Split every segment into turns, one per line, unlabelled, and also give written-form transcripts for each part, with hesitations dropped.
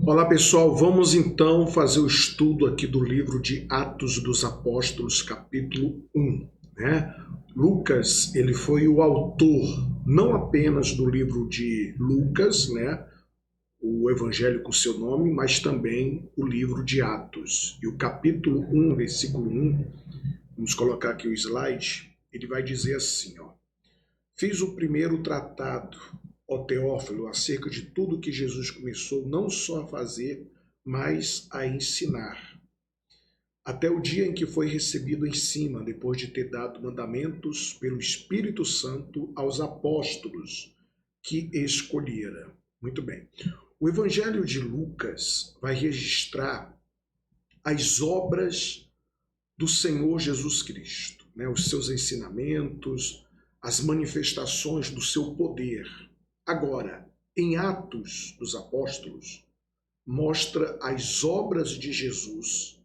Olá pessoal, vamos então fazer o estudo aqui do livro de Atos dos Apóstolos, capítulo 1. Lucas, ele foi o autor não apenas do livro de Lucas, o evangelho com seu nome, mas também o livro de Atos. E o capítulo 1, versículo 1, vamos colocar aqui o slide, ele vai dizer assim, ó: Fiz o primeiro tratado, ó Teófilo, acerca de tudo que Jesus começou não só a fazer, mas a ensinar, até o dia em que foi recebido em cima, depois de ter dado mandamentos pelo Espírito Santo aos apóstolos que escolhera. Muito bem. O Evangelho de Lucas vai registrar as obras do Senhor Jesus Cristo, os seus ensinamentos, as manifestações do seu poder. Agora, em Atos dos Apóstolos, mostra as obras de Jesus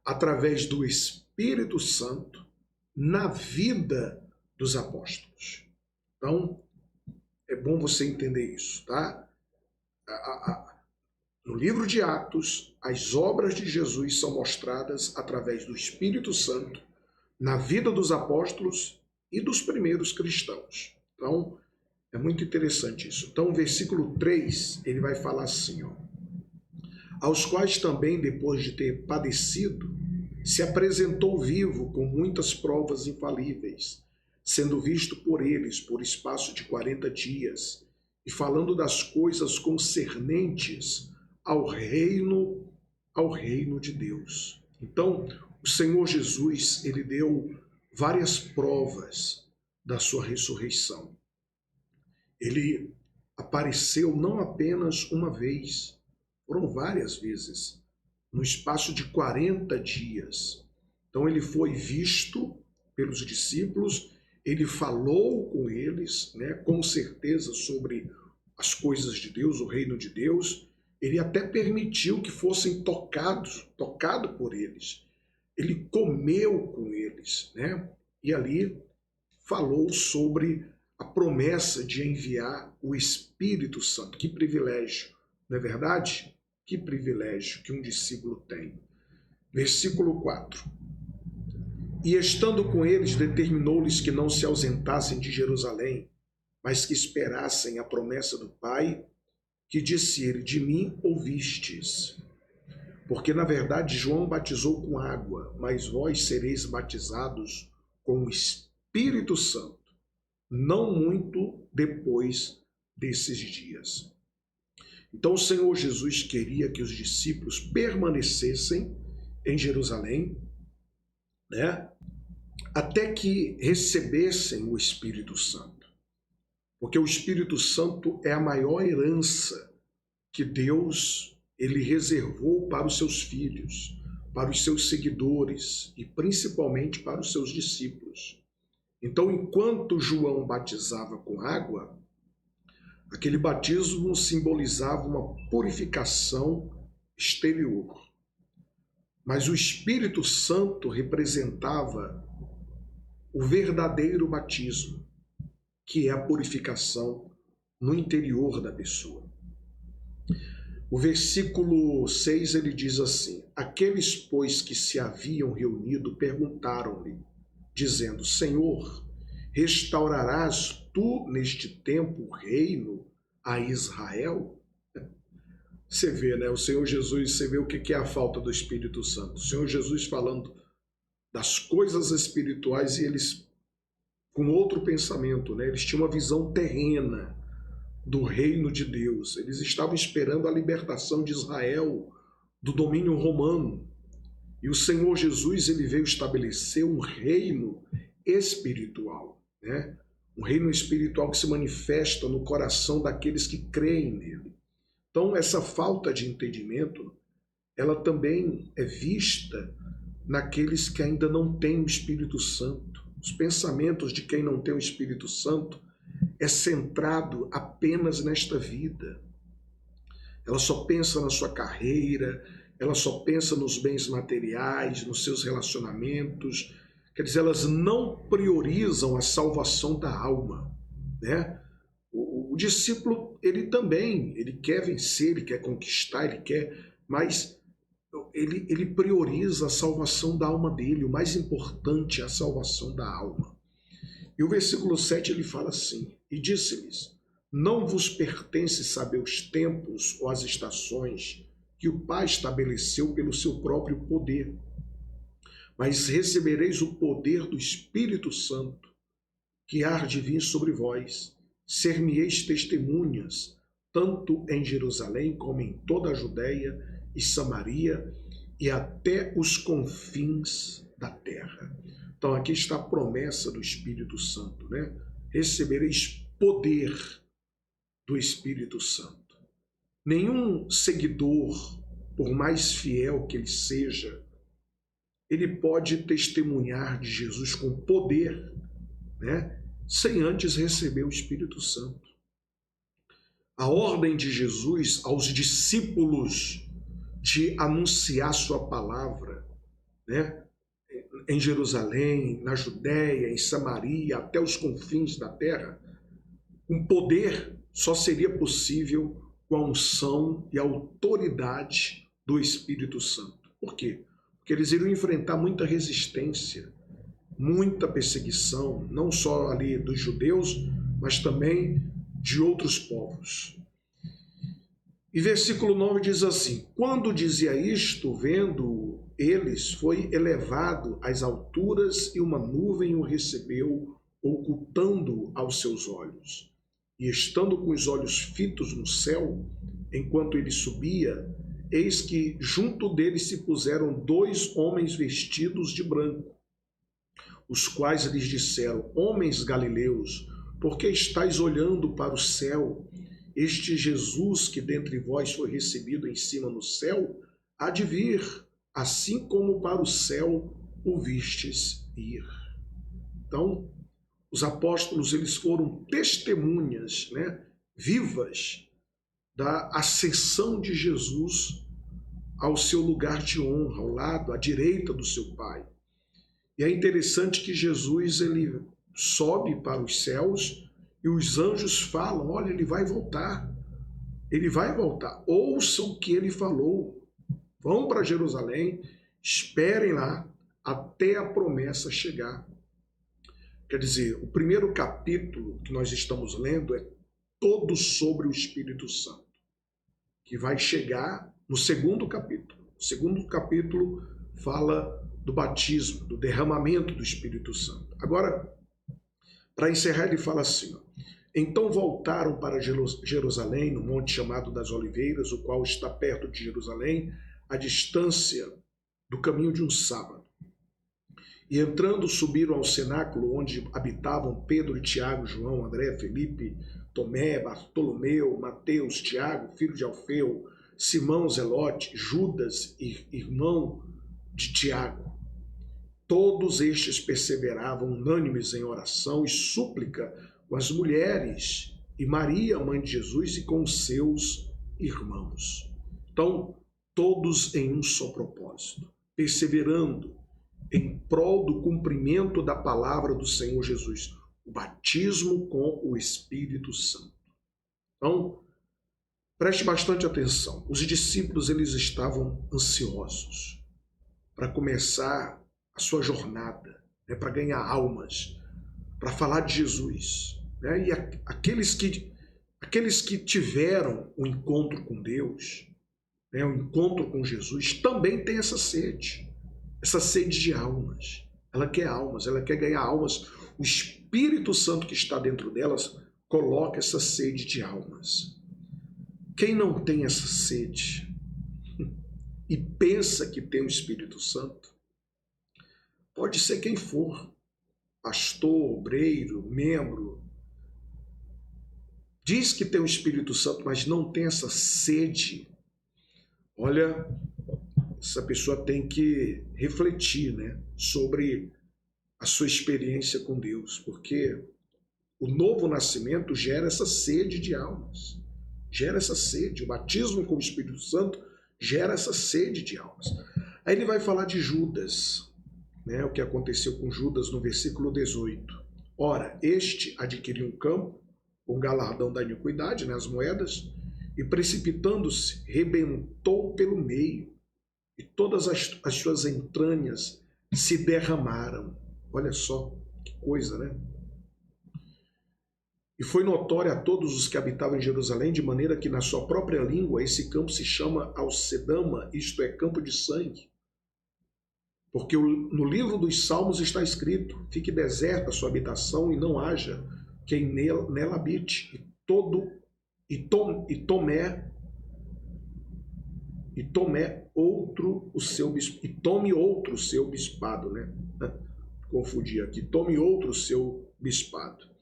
através do Espírito Santo na vida dos apóstolos. Então, é bom você entender isso, tá? No livro de Atos, as obras de Jesus são mostradas através do Espírito Santo na vida dos apóstolos e dos primeiros cristãos. Então, é muito interessante isso. Então, o versículo 3, ele vai falar assim, ó: aos quais também, depois de ter padecido, se apresentou vivo com muitas provas infalíveis, sendo visto por eles por espaço de 40 dias, e falando das coisas concernentes ao reino de Deus. Então, o Senhor Jesus, ele deu várias provas da sua ressurreição. Ele apareceu não apenas uma vez, foram várias vezes, no espaço de 40 dias. Então ele foi visto pelos discípulos, ele falou com eles, com certeza, sobre as coisas de Deus, o reino de Deus. Ele até permitiu que fossem tocado por eles. Ele comeu com eles, e ali falou sobre a promessa de enviar o Espírito Santo. Que privilégio, não é verdade? Que privilégio que um discípulo tem. Versículo 4. E estando com eles, determinou-lhes que não se ausentassem de Jerusalém, mas que esperassem a promessa do Pai, que disse ele: de mim ouvistes. Porque, na verdade, João batizou com água, mas vós sereis batizados com o Espírito Santo, não muito depois desses dias. Então o Senhor Jesus queria que os discípulos permanecessem em Jerusalém, até que recebessem o Espírito Santo. Porque o Espírito Santo é a maior herança que Deus ele reservou para os seus filhos, para os seus seguidores e principalmente para os seus discípulos. Então, enquanto João batizava com água, aquele batismo simbolizava uma purificação exterior. Mas o Espírito Santo representava o verdadeiro batismo, que é a purificação no interior da pessoa. O versículo 6 ele diz assim: aqueles, pois, que se haviam reunido perguntaram-lhe, dizendo: Senhor, restaurarás tu neste tempo o reino a Israel? Você vê, o Senhor Jesus, você vê o que é a falta do Espírito Santo. O Senhor Jesus falando das coisas espirituais e eles com outro pensamento, Eles tinham uma visão terrena do reino de Deus. Eles estavam esperando a libertação de Israel do domínio romano. E o Senhor Jesus, ele veio estabelecer um reino espiritual, Um reino espiritual que se manifesta no coração daqueles que creem nele. Então, essa falta de entendimento, ela também é vista naqueles que ainda não têm o Espírito Santo. Os pensamentos de quem não tem o Espírito Santo é centrado apenas nesta vida. Ela só pensa na sua carreira, ela só pensa nos bens materiais, nos seus relacionamentos. Quer dizer, elas não priorizam a salvação da alma, O discípulo, ele também, ele quer vencer, ele quer conquistar, ele quer, mas ele prioriza a salvação da alma dele, o mais importante é a salvação da alma. E o versículo 7 ele fala assim, e disse-lhes, não vos pertence saber os tempos ou as estações que o Pai estabeleceu pelo seu próprio poder, mas recebereis o poder do Espírito Santo, que há de vir sobre vós, ser-me-eis testemunhas, tanto em Jerusalém como em toda a Judéia e Samaria e até os confins da terra. Então aqui está a promessa do Espírito Santo, né? Recebereis poder do Espírito Santo. Nenhum seguidor, por mais fiel que ele seja, ele pode testemunhar de Jesus com poder, né? Sem antes receber o Espírito Santo. A ordem de Jesus aos discípulos de anunciar sua palavra, né? Em Jerusalém, na Judéia, em Samaria, até os confins da terra, um poder só seria possível com a unção e a autoridade do Espírito Santo. Por quê? Porque eles iriam enfrentar muita resistência, muita perseguição, não só ali dos judeus, mas também de outros povos. E versículo 9 diz assim, quando dizia isto, vendo eles, foi elevado às alturas e uma nuvem o recebeu, ocultando-o aos seus olhos. E estando com os olhos fitos no céu, enquanto ele subia, eis que junto dele se puseram 2 homens vestidos de branco, os quais lhes disseram, homens galileus, por que estáis olhando para o céu? Este Jesus que dentre vós foi recebido em cima no céu, há de vir, assim como para o céu o vistes ir. Então, os apóstolos eles foram testemunhas, né, vivas da ascensão de Jesus ao seu lugar de honra, ao lado, à direita do seu Pai. E é interessante que Jesus ele sobe para os céus e os anjos falam, olha, ele vai voltar, ouçam o que ele falou, vão para Jerusalém, esperem lá até a promessa chegar. Quer dizer, o primeiro capítulo que nós estamos lendo é todo sobre o Espírito Santo, que vai chegar no segundo capítulo. O segundo capítulo fala do batismo, do derramamento do Espírito Santo. Agora, para encerrar, ele fala assim, então voltaram para Jerusalém, no monte chamado das Oliveiras, o qual está perto de Jerusalém, à distância do caminho de um sábado. E entrando, subiram ao cenáculo onde habitavam Pedro, Tiago, João, André, Felipe, Tomé, Bartolomeu, Mateus, Tiago, filho de Alfeu, Simão, Zelote, Judas, irmão de Tiago. Todos estes perseveravam unânimes em oração e súplica com as mulheres e Maria, mãe de Jesus, e com os seus irmãos. Então, todos em um só propósito, perseverando em prol do cumprimento da palavra do Senhor Jesus, o batismo com o Espírito Santo. Então, preste bastante atenção. Os discípulos eles estavam ansiosos para começar a sua jornada, né, para ganhar almas, para falar de Jesus. Né? E aqueles que tiveram um encontro com Deus, né, um encontro com Jesus, também têm essa sede de almas. Ela quer almas, ela quer ganhar almas. O Espírito Santo que está dentro delas coloca essa sede de almas. Quem não tem essa sede e pensa que tem o Espírito Santo, pode ser quem for, pastor, obreiro, membro, diz que tem o Espírito Santo, mas não tem essa sede. Olha, essa pessoa tem que refletir, né, sobre a sua experiência com Deus, porque o novo nascimento gera essa sede de almas, gera essa sede. O batismo com o Espírito Santo gera essa sede de almas. Aí ele vai falar de Judas, né, o que aconteceu com Judas no versículo 18. Ora, este adquiriu um campo com o galardão da iniquidade, né, as moedas, e precipitando-se, rebentou pelo meio, e todas as suas entranhas se derramaram. Olha só que coisa, né? E foi notório a todos os que habitavam em Jerusalém, de maneira que na sua própria língua esse campo se chama Alcedama, isto é, campo de sangue. Porque no livro dos Salmos está escrito: fique deserta a sua habitação e não haja quem nela habite. E tome outro o seu bispado, né? Confundi aqui. Tome outro o seu bispado.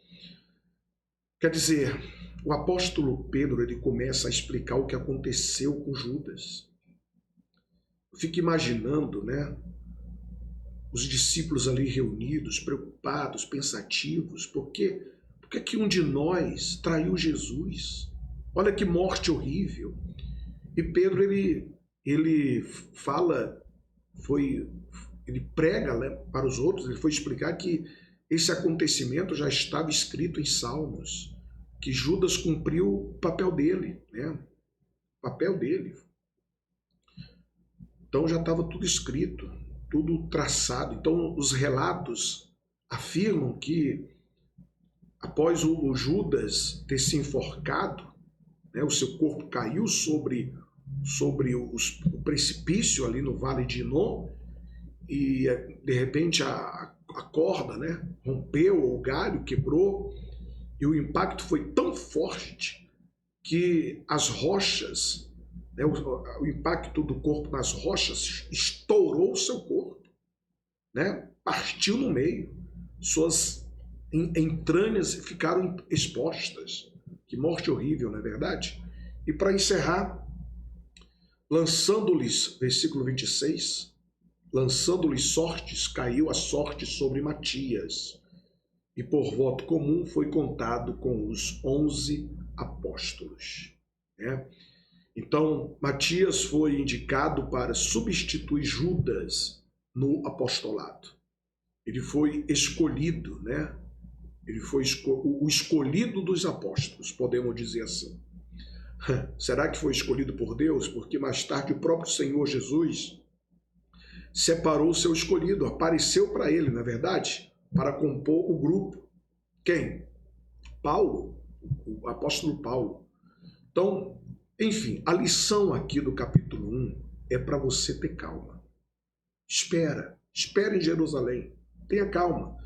Quer dizer, o apóstolo Pedro, ele começa a explicar o que aconteceu com Judas. Eu fico imaginando, né, os discípulos ali reunidos, preocupados, pensativos, por que que um de nós traiu Jesus? Olha que morte horrível. E Pedro, ele fala, ele prega, né, para os outros, ele foi explicar que esse acontecimento já estava escrito em Salmos, que Judas cumpriu o papel dele, né? O papel dele. Então já estava tudo escrito, tudo traçado. Então os relatos afirmam que após o Judas ter se enforcado, né, o seu corpo caiu sobre o precipício ali no Vale de Inom, e de repente a corda, né, rompeu, o galho quebrou, e o impacto foi tão forte que as rochas, né, o impacto do corpo nas rochas estourou o seu corpo, né, partiu no meio, suas entranhas ficaram expostas. Que morte horrível, não é verdade? E para encerrar, lançando-lhes, versículo 26, lançando-lhes sortes, caiu a sorte sobre Matias, e por voto comum foi contado com os 11 apóstolos. Né? Então, Matias foi indicado para substituir Judas no apostolado. Ele foi escolhido, né? Ele foi o escolhido dos apóstolos, podemos dizer assim. Será que foi escolhido por Deus? Porque mais tarde o próprio Senhor Jesus separou o seu escolhido, apareceu para ele, na verdade, para compor o grupo. Quem? Paulo, o apóstolo Paulo. Então, enfim, a lição aqui do capítulo 1 é para você ter calma. Espera em Jerusalém, tenha calma.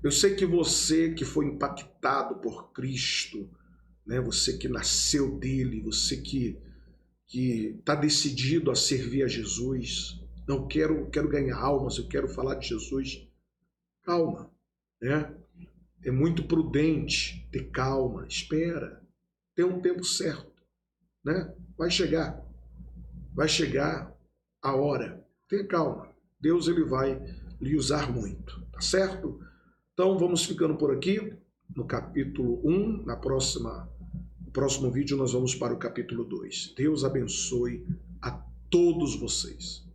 Eu sei que você que foi impactado por Cristo, né? Você que nasceu dele, você que está decidido a servir a Jesus, não quero ganhar almas, eu quero falar de Jesus. Calma, né? É muito prudente ter calma, espera, tem um tempo certo, né? Vai chegar a hora, tenha calma, Deus ele vai lhe usar muito, tá certo? Então vamos ficando por aqui no capítulo 1, no próximo vídeo nós vamos para o capítulo 2. Deus abençoe a todos vocês.